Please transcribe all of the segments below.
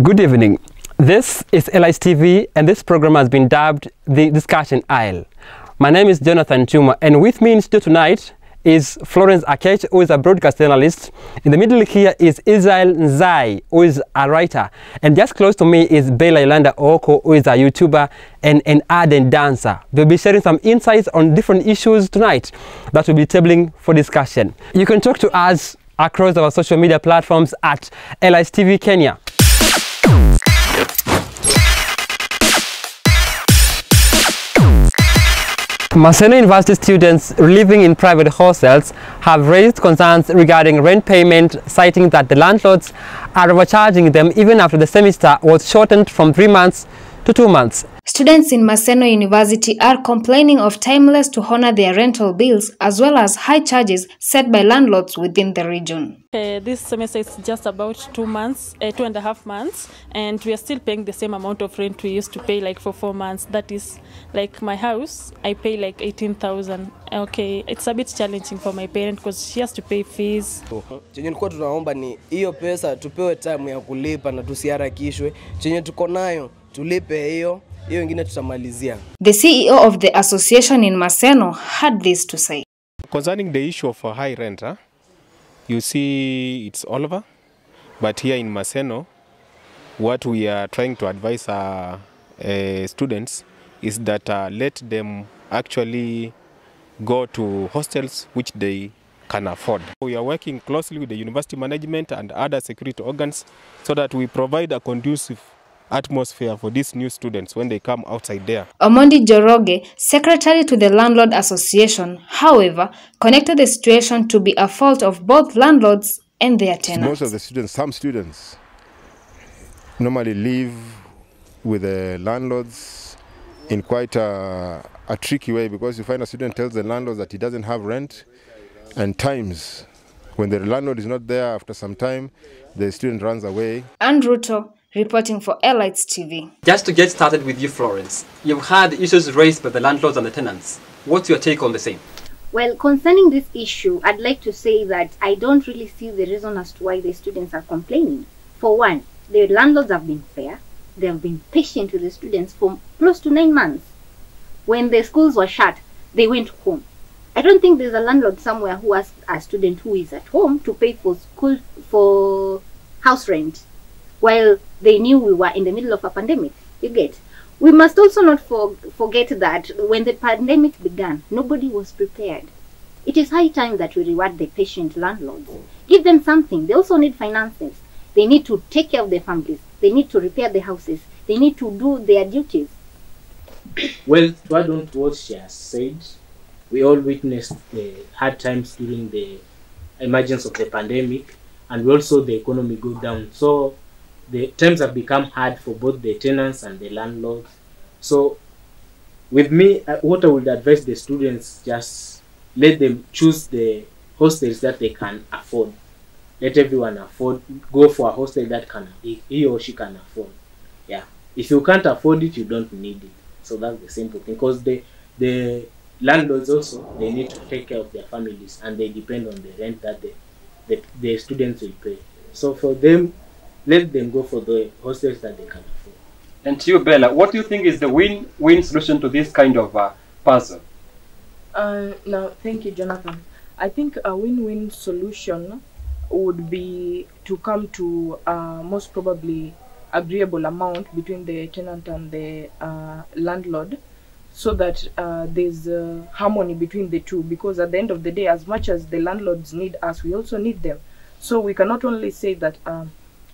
Good evening. This is LIS TV and this program has been dubbed the Discussion Aisle. My name is Jonathan Chuma and with me in studio tonight is Florence Akech, who is a broadcast journalist. In the middle here is Israel Nzai, who is a writer. And just close to me is Bella Yolanda Oko, who is a YouTuber and an ardent dancer. They'll be sharing some insights on different issues tonight that we'll be tabling for discussion. You can talk to us across our social media platforms at LIS TV Kenya. Maseno University students living in private hostels have raised concerns regarding rent payment, citing that the landlords are overcharging them even after the semester was shortened from 3 months to 2 months. Students in Maseno University are complaining of timeless to honor their rental bills as well as high charges set by landlords within the region. This semester is just about 2 months, 2.5 months, and we are still paying the same amount of rent we used to pay like for 4 months. That is like my house, I pay like 18,000. Okay, it's a bit challenging for my parent because she has to pay fees. Chenye nilikuwa tunaomba ni hiyo pesa tupewe time ya kulipa na tusiharakishwe. Chenye tuko nayo tulipe hiyo ingine tutamalizia. The CEO of the association in Maseno had this to say. Concerning the issue of high rent, you see it's all over, but here in Maseno, what we are trying to advise our students is that let them actually go to hostels which they can afford. We are working closely with the university management and other security organs so that we provide a conducive atmosphere for these new students when they come outside there. Omondi Joroge, secretary to the Landlord Association, however, connected the situation to be a fault of both landlords and their tenants. Most of the students, some students, normally live with the landlords in quite a tricky way, because you find a student tells the landlord that he doesn't have rent, and times when the landlord is not there, after some time, the student runs away. And Ruto, reporting for LIS TV. Just to get started with you, Florence, you've had issues raised by the landlords and the tenants. What's your take on the same? Well, concerning this issue, I'd like to say that I don't really see the reason as to why the students are complaining. For one, the landlords have been fair. They have been patient with the students for close to 9 months. When the schools were shut, they went home. I don't think there's a landlord somewhere who asked a student who is at home to pay for school, for house rent, while they knew we were in the middle of a pandemic. You get? We must also not forget that when the pandemic began, nobody was prepared. It is high time that we reward the patient landlords. Give them something. They also need finances. They need to take care of their families. They need to repair the houses. They need to do their duties. Well, to add on to what she has said, we all witnessed the hard times during the emergence of the pandemic, and we also the economy go down. So the times have become hard for both the tenants and the landlords. So with me, what I would advise the students, just let them choose the hostels that they can afford. Let everyone afford, go for a hostel that he or she can afford. Yeah. If you can't afford it, you don't need it. So that's the simple thing. Because the landlords also, they need to take care of their families and they depend on the rent that the students will pay. So for them, let them go for the hostels that they can afford. And to you, Bella, what do you think is the win-win solution to this kind of puzzle? Now, thank you, Jonathan. I think a win-win solution would be to come to most probably agreeable amount between the tenant and the landlord, so that there's harmony between the two, because at the end of the day, as much as the landlords need us, we also need them. So we cannot only say that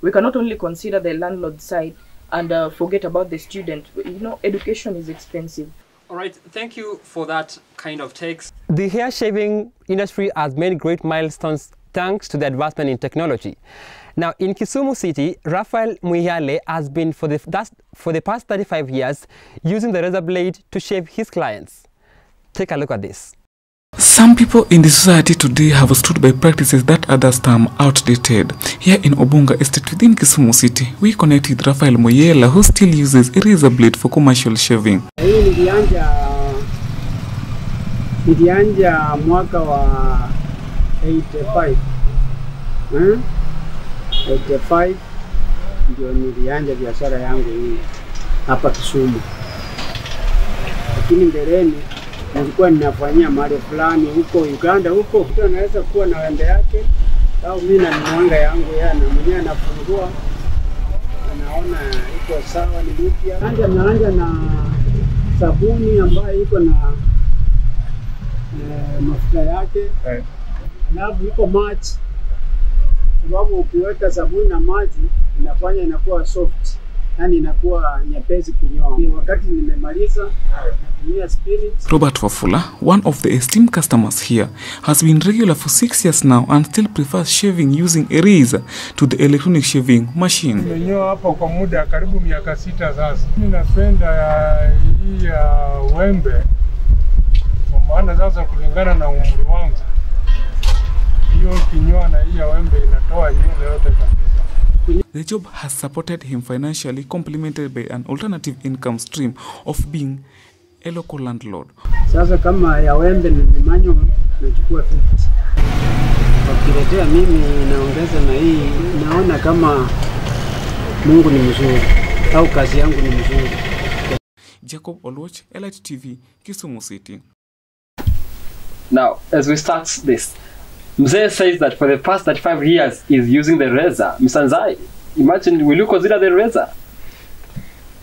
we cannot only consider the landlord side and forget about the student. You know, education is expensive. All right, thank you for that kind of takes. The hair shaving industry has made great milestones thanks to the advancement in technology. Now, in Kisumu City, Raphael Muyale has been for the past 35 years using the razor blade to shave his clients. Take a look at this. Some people in the society today have stood by practices that others term outdated. Here in Obunga Estate within Kisumu City, we connect with Raphael Muyala, who still uses a razor blade for commercial shaving. Nilianja mwaka wa 85. 85 ndio nilianza biashara yangu hii hapa Kisumu. Lakini mbeleni nilikuwa ninafanyia mahali fulani huko Uganda huko. Mtu anaweza kuwa na wembe yake au mimi na mwanga yangu yana mwenyewe anafungua. Anaona iko sawa ni mpya. Naanza na sabuni ambayo iko na mafuta yake. Alafu iko maji. Sababu ukiweka sabuni na maji inafanya inakuwa soft. Yani inakuwa nyepesi kunyoa. Wakati nimemaliza natumia spirit. Robert Wafula, one of the esteemed customers here, has been regular for 6 years now and still prefers shaving using a razor to the electronic shaving machine. Nimenyoa hapa kwa muda karibu miaka 6 sasa. Mimi napenda hii ya wembe kwa maana sasa kulingana na umri wangu. Hiyo kinyoa na hii ya wembe inatoa nywele yote kabisa. The job has supported him financially, complemented by an alternative income stream of being a local landlord. Sasa kama ya wembe ni manyo nachukua 50. Wakiletea mimi naongeza na hii, naona kama Mungu ni mzuri au kazi yangu ni mzuri. Jacob Olwach, Elite TV, Kisumu City. Now, as we start this, Mzee says that for the past 35 years he's using the razor. Mr. Nzai, imagine, will you consider the razor?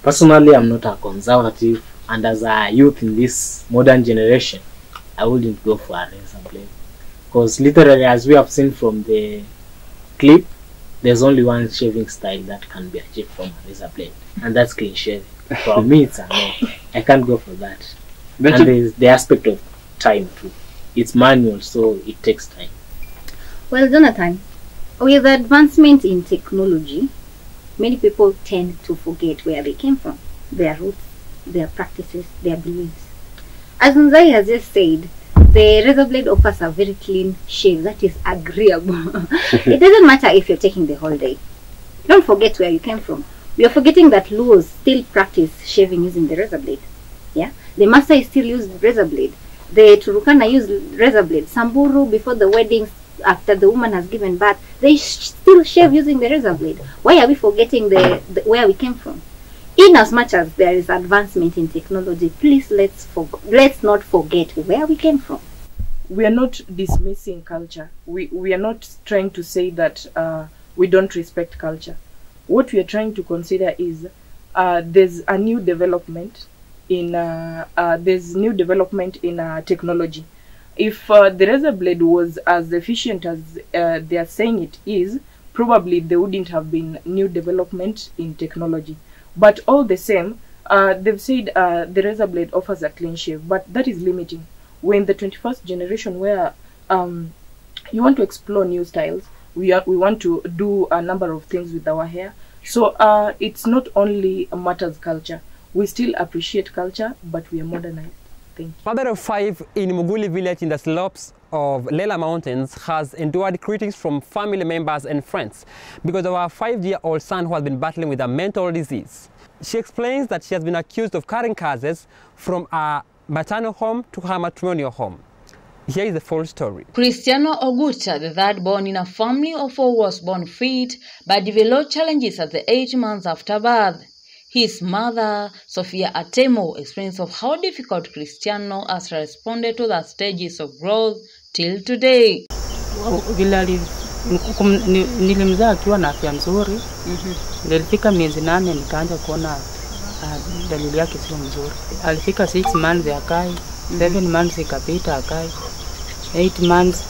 Personally, I'm not a conservative, and as a youth in this modern generation, I wouldn't go for a razor blade. Because literally, as we have seen from the clip, there's only one shaving style that can be achieved from a razor blade, and that's clean shaving. For me, it's a no. I can't go for that. And there's the aspect of time too. It's manual, so it takes time. Well, Jonathan, with advancement in technology, many people tend to forget where they came from, their roots, their practices, their beliefs. As Nzai has just said, the razor blade offers a very clean shave that is agreeable. It doesn't matter if you're taking the whole day. Don't forget where you came from. We are forgetting that Luos still practice shaving using the razor blade. Yeah, the Maasai still use razor blade. The Turukana use razor blade. Samburu, before the weddings, after the woman has given birth, they still shave using the razor blade. Why are we forgetting the where we came from? In as much as there is advancement in technology, please let's not forget where we came from. We are not dismissing culture. We are not trying to say that we don't respect culture. What we are trying to consider is there's a new development in technology. If the razor blade was as efficient as they are saying it is, probably there wouldn't have been new development in technology. But all the same, they've said the razor blade offers a clean shave, but that is limiting. We're in the 21st generation where you want to explore new styles. We want to do a number of things with our hair. So it's not only matters culture. We still appreciate culture, but we are modernized. Thank you. Father of 5 in Muguli village in the slopes of Lela Mountains has endured critics from family members and friends because of her 5-year-old son who has been battling with a mental disease. She explains that she has been accused of carrying cases from a maternal home to her matrimonial home. Here is the full story. Cristiano Ogucha, the third born in a family of 4, was born fit but developed challenges at the 8 months after birth. His mother, Sophia Atemo, explains of how difficult Cristiano has responded to the stages of growth till today. Nilimzaa akiwa na afya nzuri. Nilifika miezi 8 nikaanza kuona dalili yake sio mzuri. Alifika 6 months akai, 7 months ikapita akai, 8 months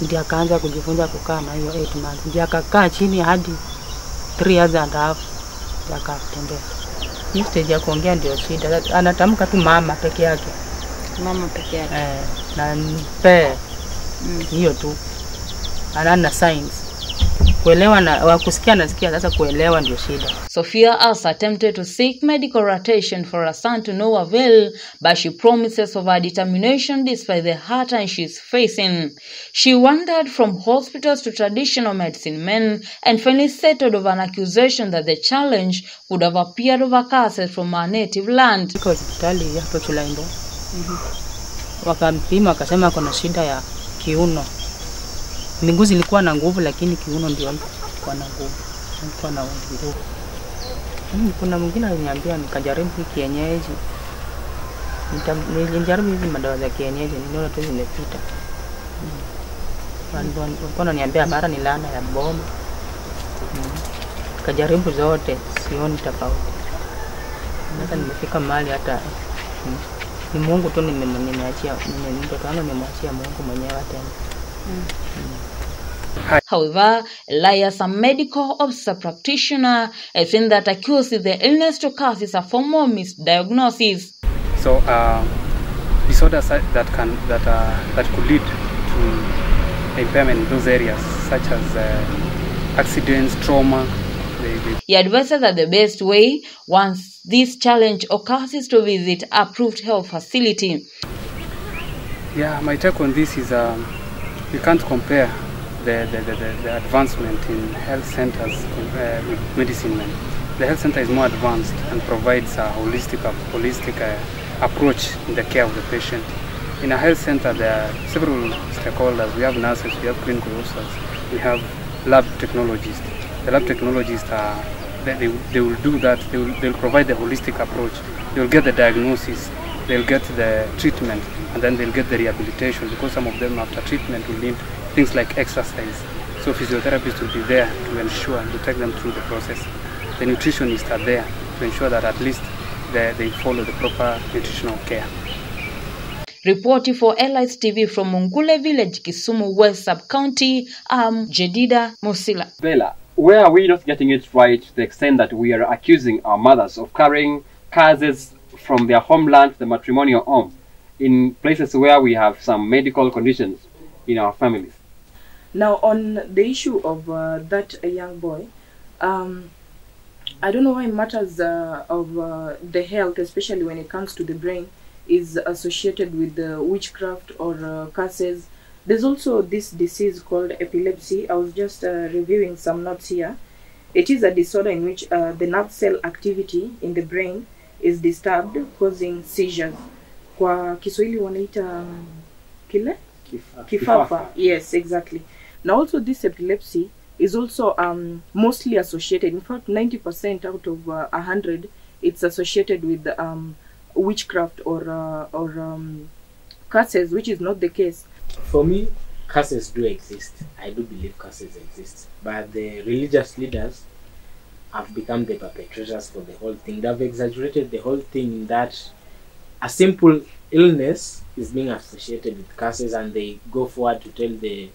ndio akaanza kujifunza kukaa na hiyo 8 months. Ndio akakaa chini hadi 3 years and a half akatembea. Hiyo stage ya kuongea ndio shida. Anatamka tu mama peke yake. Mama peke yake. Na mpe. Hiyo tu. Ana signs. Kuelewa na wakusikia nasikia, sasa kuelewa ndio shida. Sophia has attempted to seek medical attention for her son to no avail, but she promises of her determination despite the hurt and she's facing. She wandered from hospitals to traditional medicine men and finally settled over an accusation that the challenge would have appeared over cases from her native land. Hospitali hapo Chulaimbo. Wakampima wakasema kuna shida ya kiuno. Miguu zilikuwa na nguvu lakini kiuno ndio ilikuwa na nguvu. Nilikuwa na nguvu. Kuna mwingine aliniambia nikajaribu hii kienyeji. Nilijaribu hizi madawa za kienyeji, niliona tu zimepita. Walikuwa wananiambia mara ni laana ya boma. Kajaribu zote, sioni tofauti. Sasa nimefika mahali hata ni Mungu tu nimeachia, mtoto wangu nimemwachia Mungu mwenyewe tena. However, Elias, a medical officer practitioner, has seen that accused the illness to cause is a form of misdiagnosis. So disorders that could lead to impairment in those areas, such as accidents, trauma. He advises that the best way, once this challenge occurs, is to visit a approved health facility. Yeah, my take on this is you can't compare the advancement in health centers with medicine. The health center is more advanced and provides a holistic approach in the care of the patient. In a health center, there are several stakeholders. We have nurses, we have clinical officers, we have lab technologists. The lab technologists they will do that. They will provide the holistic approach. They will get the diagnosis, they'll get the treatment, and then they'll get the rehabilitation, because some of them after treatment will need things like exercise. So physiotherapists will be there to ensure to take them through the process. The nutritionists are there to ensure that at least they follow the proper nutritional care. Reporting for Elias TV from Mungule Village, Kisumu West Sub-County, Jedida Musila. Bella, where are we not getting it right to the extent that we are accusing our mothers of carrying curses from their homeland to the matrimonial home in places where we have some medical conditions in our families? Now, on the issue of that young boy, I don't know why matters of the health, especially when it comes to the brain, is associated with witchcraft or curses. There's also this disease called epilepsy. I was just reviewing some notes here. It is a disorder in which the nerve cell activity in the brain is disturbed, causing seizures. Kwa Kiswahili wanaita kile? Kifafa. Yes, exactly. Now also this epilepsy is also mostly associated, in fact 90% out of 100, it's associated with witchcraft or curses, which is not the case. For me, curses do exist. I do believe curses exist. But the religious leaders have become the perpetrators for the whole thing. They've exaggerated the whole thing in that a simple illness is being associated with curses, and they go forward to tell the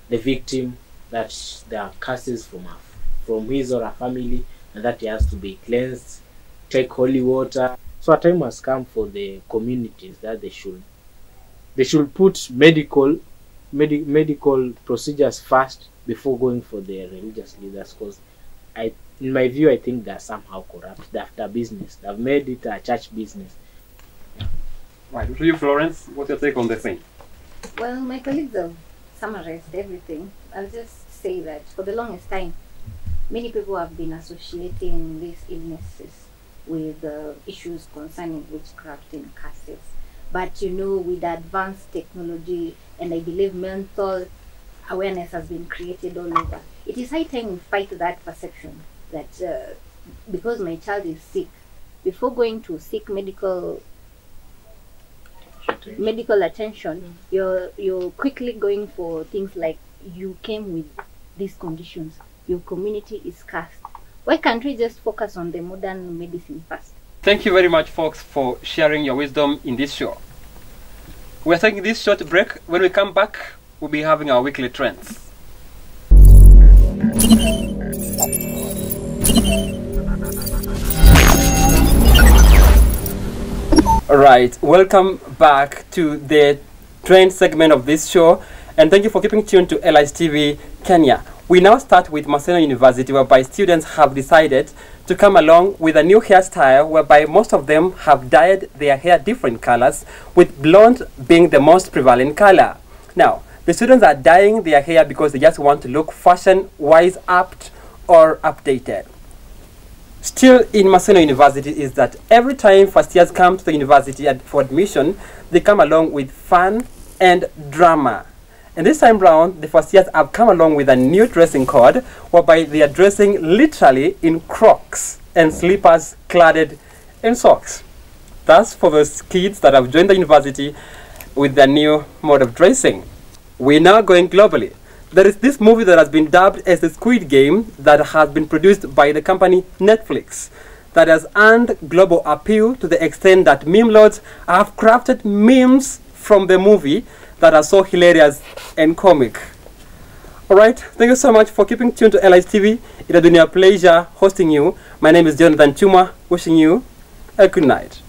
victim that there are curses from his or her family, and that he has to be cleansed, take holy water. So a time has come for the communities that they should put medical procedures first before going for the religious leaders, because in my view, I think they're somehow corrupt. They're business. They've made it a church business. Right. To you, Florence, what's your take on the thing? Well, my colleagues have summarized everything. I'll just say that for the longest time, many people have been associating these illnesses with issues concerning witchcraft and curses. But you know, with advanced technology, and I believe mental awareness has been created all over, it is high time we fight that perception that because my child is sick, before going to seek medical attention, you're quickly going for things like, you came with these conditions, your community is cursed. Why can't we just focus on the modern medicine first? Thank you very much, folks, for sharing your wisdom in this show. We're taking this short break. When we come back, we'll be having our weekly trends. Alright, welcome back to the trend segment of this show, and thank you for keeping tuned to Elias TV Kenya. We now start with Maseno University, whereby students have decided to come along with a new hairstyle, whereby most of them have dyed their hair different colors, with blonde being the most prevalent color. Now, the students are dyeing their hair because they just want to look fashion-wise apt or updated. Still in Maseno University is that every time first years come to the university for admission, they come along with fun and drama. And this time round, the first years have come along with a new dressing code, whereby they are dressing literally in Crocs and slippers cladded in socks. That's for those kids that have joined the university with their new mode of dressing. We're now going globally. There is this movie that has been dubbed as the Squid Game that has been produced by the company Netflix, that has earned global appeal to the extent that meme lords have crafted memes from the movie that are so hilarious and comic. Alright, thank you so much for keeping tuned to LIS TV. It has been a pleasure hosting you. My name is Jonathan Chuma, wishing you a good night.